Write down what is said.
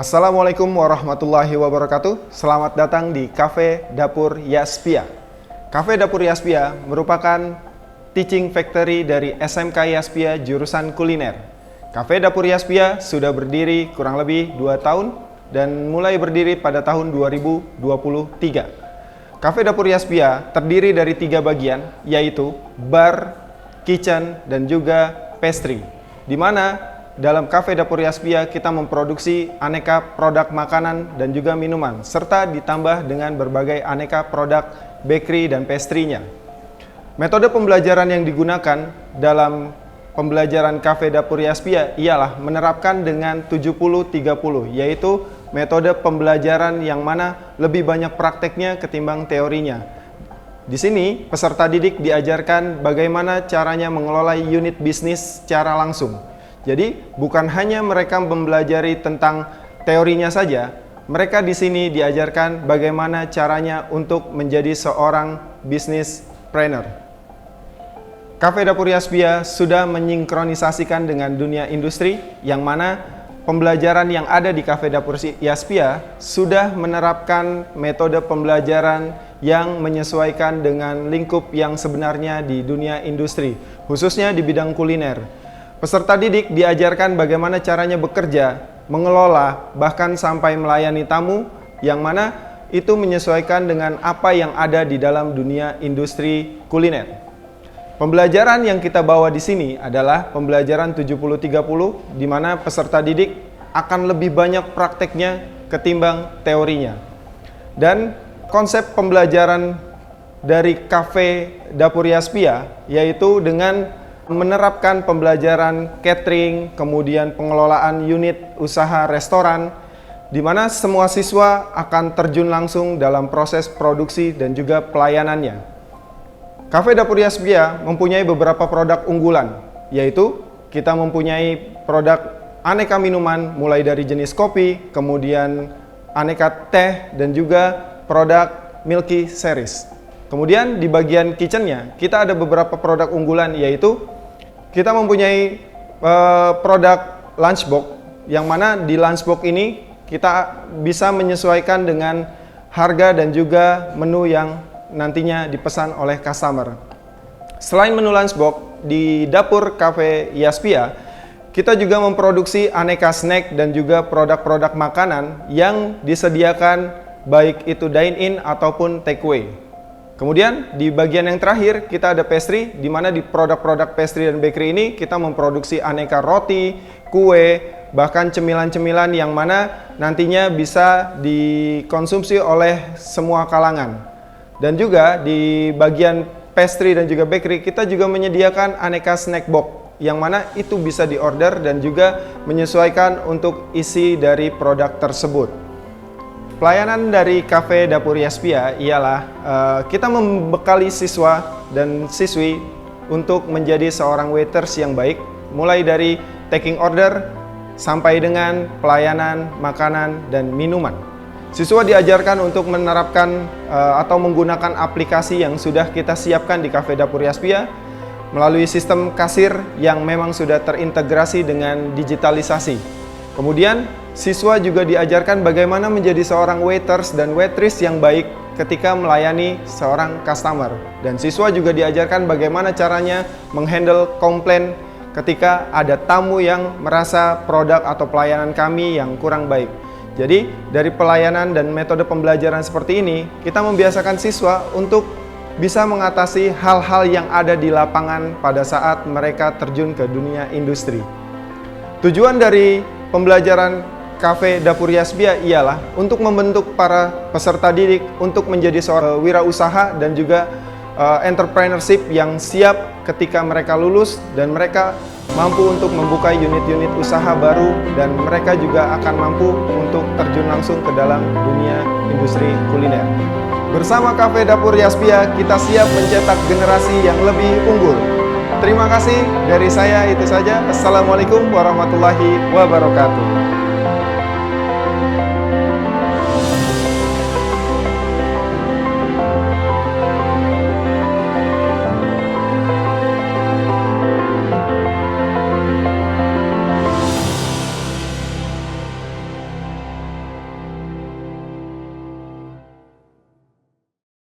Assalamualaikum warahmatullahi wabarakatuh. Selamat datang di Cafe Dapur Yaspia. Cafe Dapur Yaspia merupakan teaching factory dari SMK Yaspia jurusan kuliner. Cafe Dapur Yaspia sudah berdiri kurang lebih 2 tahun dan mulai berdiri pada tahun 2023. Cafe Dapur Yaspia terdiri dari 3 bagian, yaitu bar, kitchen, dan juga pastry. Di mana dalam Cafe Dapur Yaspia kita memproduksi aneka produk makanan dan juga minuman, serta ditambah dengan berbagai aneka produk bakery dan pastry-nya. Metode pembelajaran yang digunakan dalam pembelajaran Cafe Dapur Yaspia ialah menerapkan dengan 70-30, yaitu metode pembelajaran yang mana lebih banyak prakteknya ketimbang teorinya. Di sini peserta didik diajarkan bagaimana caranya mengelola unit bisnis secara langsung. Jadi bukan hanya mereka mempelajari tentang teorinya saja, mereka di sini diajarkan bagaimana caranya untuk menjadi seorang businesspreneur. Cafe Dapur Yaspia sudah menyingkronisasikan dengan dunia industri, yang mana pembelajaran yang ada di Cafe Dapur Yaspia sudah menerapkan metode pembelajaran yang menyesuaikan dengan lingkup yang sebenarnya di dunia industri, khususnya di bidang kuliner. Peserta didik diajarkan bagaimana caranya bekerja, mengelola, bahkan sampai melayani tamu, yang mana itu menyesuaikan dengan apa yang ada di dalam dunia industri kuliner. Pembelajaran yang kita bawa di sini adalah pembelajaran 70-30, di mana peserta didik akan lebih banyak prakteknya ketimbang teorinya. Dan konsep pembelajaran dari Cafe Dapur Yaspia yaitu dengan menerapkan pembelajaran catering, kemudian pengelolaan unit usaha restoran, di mana semua siswa akan terjun langsung dalam proses produksi dan juga pelayanannya. Cafe Dapur Yaspia mempunyai beberapa produk unggulan, yaitu kita mempunyai produk aneka minuman mulai dari jenis kopi, kemudian aneka teh, dan juga produk milky series. Kemudian di bagian kitchennya kita ada beberapa produk unggulan, yaitu kita mempunyai produk lunchbox, yang mana di lunchbox ini kita bisa menyesuaikan dengan harga dan juga menu yang nantinya dipesan oleh customer. Selain menu lunchbox, di dapur Cafe Yaspia kita juga memproduksi aneka snack dan juga produk-produk makanan yang disediakan baik itu dine-in ataupun take away. Kemudian di bagian yang terakhir kita ada pastry, di mana di produk-produk pastry dan bakery ini kita memproduksi aneka roti, kue, bahkan cemilan-cemilan yang mana nantinya bisa dikonsumsi oleh semua kalangan. Dan juga di bagian pastry dan juga bakery kita juga menyediakan aneka snack box, yang mana itu bisa diorder dan juga menyesuaikan untuk isi dari produk tersebut. Pelayanan dari Cafe Dapur Yaspia ialah kita membekali siswa dan siswi untuk menjadi seorang waiters yang baik, mulai dari taking order sampai dengan pelayanan makanan dan minuman. Siswa diajarkan untuk menerapkan atau menggunakan aplikasi yang sudah kita siapkan di Cafe Dapur Yaspia melalui sistem kasir yang memang sudah terintegrasi dengan digitalisasi. Kemudian siswa juga diajarkan bagaimana menjadi seorang waiters dan waitress yang baik ketika melayani seorang customer. Dan siswa juga diajarkan bagaimana caranya menghandle komplain ketika ada tamu yang merasa produk atau pelayanan kami yang kurang baik. Jadi dari pelayanan dan metode pembelajaran seperti ini, kita membiasakan siswa untuk bisa mengatasi hal-hal yang ada di lapangan pada saat mereka terjun ke dunia industri. Tujuan dari pembelajaran Cafe Dapur Yaspia ialah untuk membentuk para peserta didik untuk menjadi seorang wirausaha dan juga entrepreneurship yang siap ketika mereka lulus, dan mereka mampu untuk membuka unit-unit usaha baru, dan mereka juga akan mampu untuk terjun langsung ke dalam dunia industri kuliner. Bersama Cafe Dapur Yaspia kita siap mencetak generasi yang lebih unggul. Terima kasih, dari saya itu saja. Assalamualaikum warahmatullahi wabarakatuh.